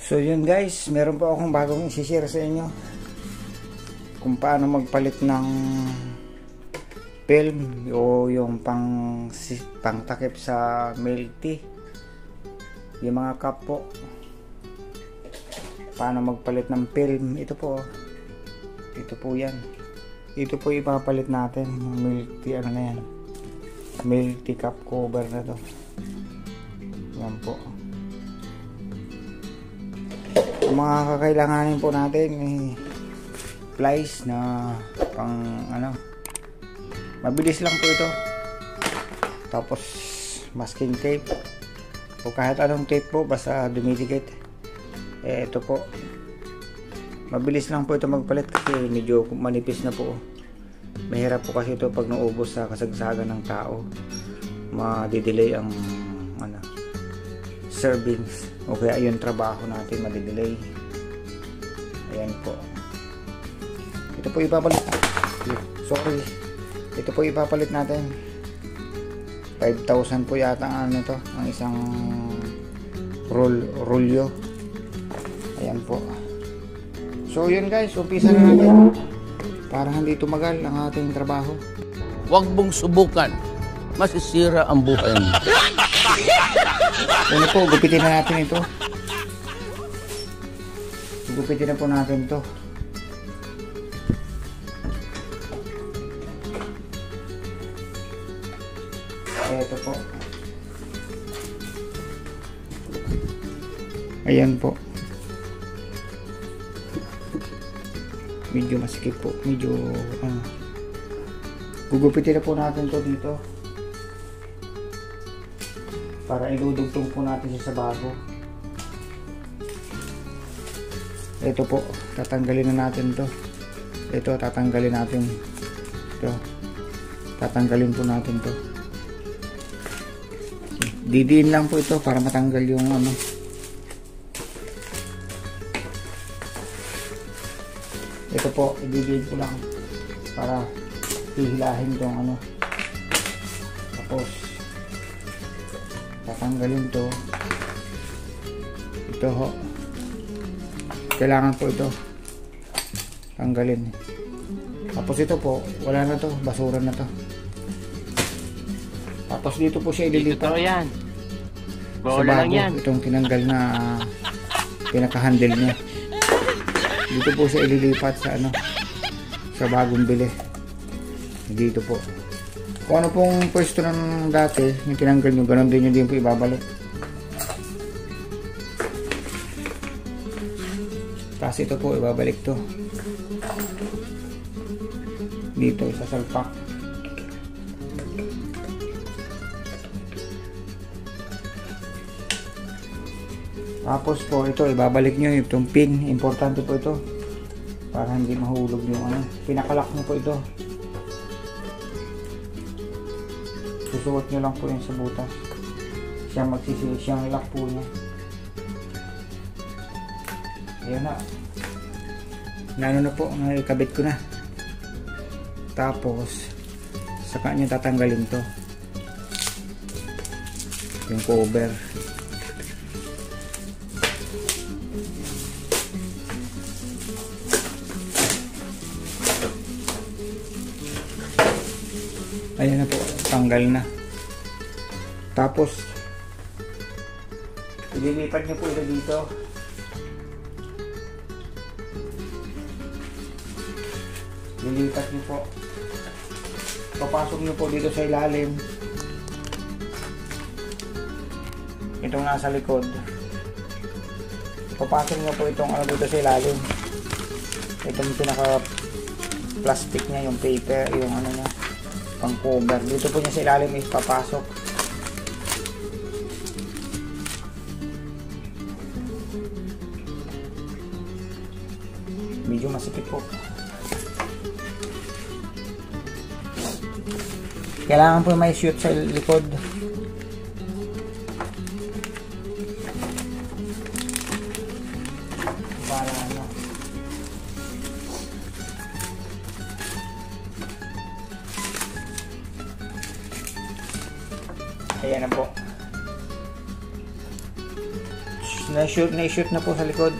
So yun guys, meron po akong bagong i-share sa inyo kung paano magpalit ng film o yung pang takip sa milk tea, yung mga cup po. Paano magpalit ng film. Ito po yan, ito po ipapalit natin ng milk tea. Ano na yan, milk tea cup cover na to. Yan po ang mga kakailanganin po natin. Plies na pang mabilis lang po ito, tapos masking tape o kahit anong tape po basta dumidikit. Ito po, mabilis lang po ito magpalit kasi medyo manipis na po. Mahirap po kasi ito pag naubos sa kasagsagan ng tao, madidelay ang servings o kaya yung trabaho natin madidelay. Ayan po, ito po ipapalit. Ito po ipapalit natin. 5,000 po yata ang ang isang rolyo. Ayan po. So yun guys, umpisa na natin para hindi tumagal ang ating trabaho. Huwag mong subukan, masisira ang buhay mo. Ano po, gupitin na natin ito. Gupitin na po natin to. Ito po. Ayan po. Medyo masikip po. Medyo gugupitin na po natin to dito para idudugtong po natin siya sa bago. Ito po, tatanggalin na natin to. Ito, tatanggalin natin ito. Tatanggalin po natin to. Didiin lang po ito para matanggal yung ito po, didiin ko lang para hihilahin itong tapos tatanggalin to. Ito ho, kailangan po ito tanggalin. Tapos ito po, wala na to, basura na to. Tapos dito po siya ililipat. Ito yan. Sa bago, itong tinanggal na pinaka-handle niya. Dito po siya ililipat sa sa bagong bili. Dito po. Kung ano pong pwesto ng dati, yung tinanggal nyo, ganun din yung po ibabalik. Tapos ito po, ibabalik to. Dito, sa salpak. Tapos po ito, ibabalik nyo itong pin. Importante po ito para hindi mahulog yung pinakalak nyo po ito. Susuot nyo lang po yan sa butas. Siyang lock po niya. Ayan na. Na po, nakikabit ko na. Tapos saka nyo tatanggalin to, yung cover. Ayan na po, tanggal na. Tapos ililipat nyo po ito dito. Lilipat nyo po, papasok nyo po dito sa ilalim. Itong nasa likod, papasok nyo po itong dito sa ilalim. Itong pinaka plastic nya, yung paper, yung nya, pang cover. Dito po niya sa ilalim is papasok. Medyo masikip po. Kailangan po may shoot sa likod. Para Ayan na po. na-shoot na po sa likod.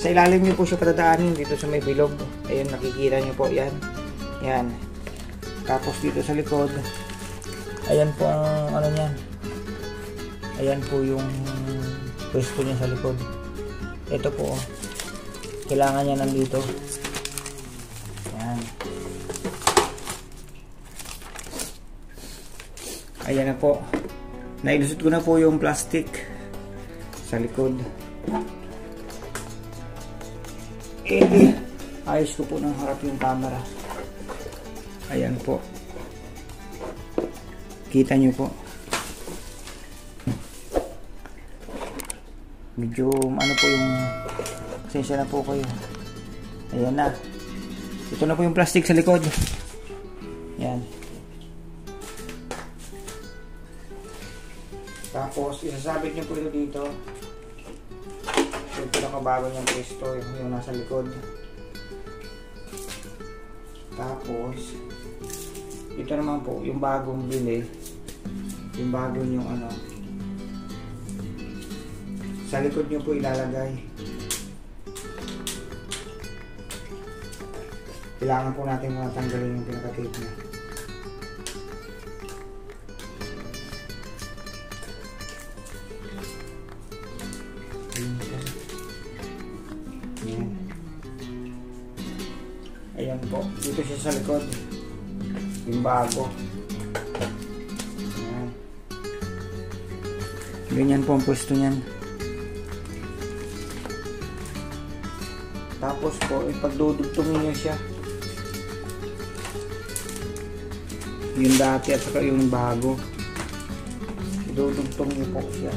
Sa ilalim nyo po siya patadaanin dito sa may bilog. Ayun, nakikita nyo po yan. Yan. Tapos dito sa likod, ayan po ang ano niyan. Ayan po yung pwesto niya sa likod. Ito po, kailangan niya nandito. Ayan. Ayan na po. Nailusot ko na po yung plastic sa likod. And ayos ko po ng harap yung camera. Ayan po. Kita nyo po. Medyo ano po yung pasensya na po kayo. Ayan na. Ito na po yung plastic sa likod. Ayan. Tapos isasabit nyo po ito dito. Yung pinakabago niyang pwesto, yung nasa likod. Tapos ito naman po yung bagong bili, yung bagong yung ano, sa likod nyo po ilalagay. Kailangan po natin matanggalin yung pinaka-tape niya. Ayan po, dito siya sa likod, yung bago. Ayan. Ganyan po ang pwesto niyan. Tapos po, ipagdudugtungin nyo siya, yung dati at saka yung bago, idudugtong nyo po siya.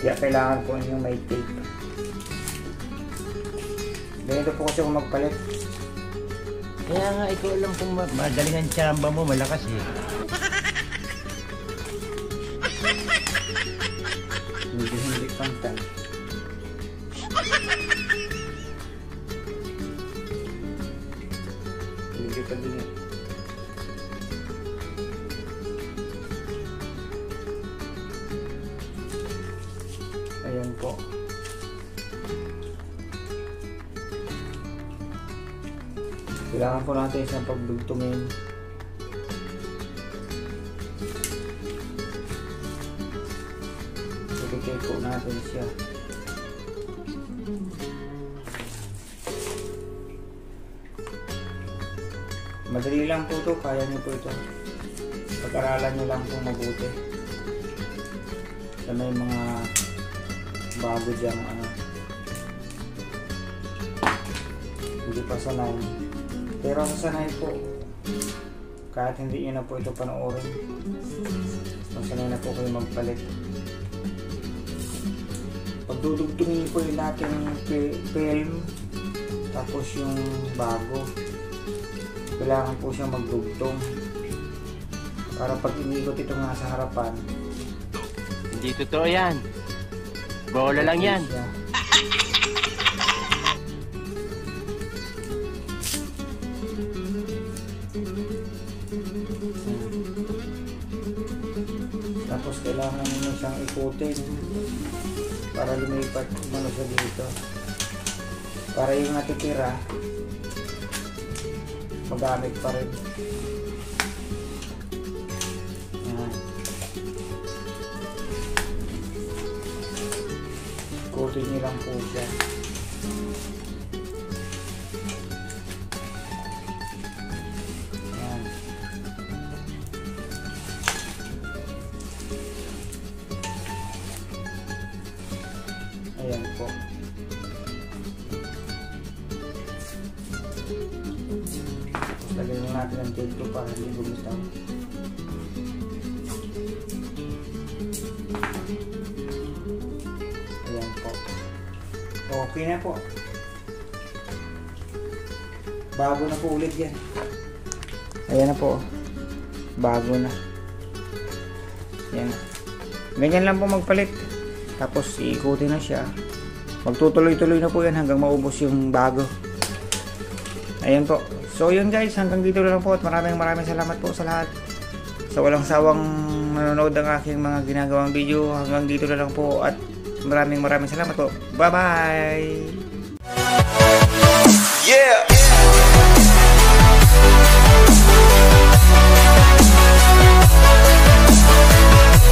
Kaya kailangan po nyo may tape. Ganito po kasi kung magpalit. Kaya nga, ikaw alam kung madaling ang tsamba mo, malakas eh. Hindi pantay. Hindi pa din eh. Ayan po. Kailangan po natin isang pagdugtungin. I-check po natin siya. Madali lang po ito. Kaya nyo po ito. Pag-aralan nyo lang po mabuti. Sa may mga bago dyan ano, hindi pa sanay. Pero sasanay po, kahit hindi nyo na po ito panoorin, masanay na po kayo magpalit. Pagdudugtungin po yung natin film, tapos yung bago, kailangan po siyang magdugtong para pag inigot ito nga sa harapan. Hindi totoo yan. Bola lang yan. Tapos kailangan nyo siyang ikutin para lumipat umano siya dito, para yung natitira magamit pa rin. Ayan. Ikutin nyo lang po siya. Ayan po. Tapos lagyan natin ang tape ko para hindi bumitaw. Ayan po. Okay na po. Bago na po ulit yan. Ayan na po. Bago na. Ayan. Ganyan lang po magpalit. Tapos iikutin na siya. Magtutuloy-tuloy na po yan hanggang maubos yung bago. Ayan po. So yun guys, hanggang dito na lang po at maraming salamat po sa lahat. Sa walang sawang nanonood ng aking mga ginagawang video. Hanggang dito na lang po at maraming salamat po. Bye bye!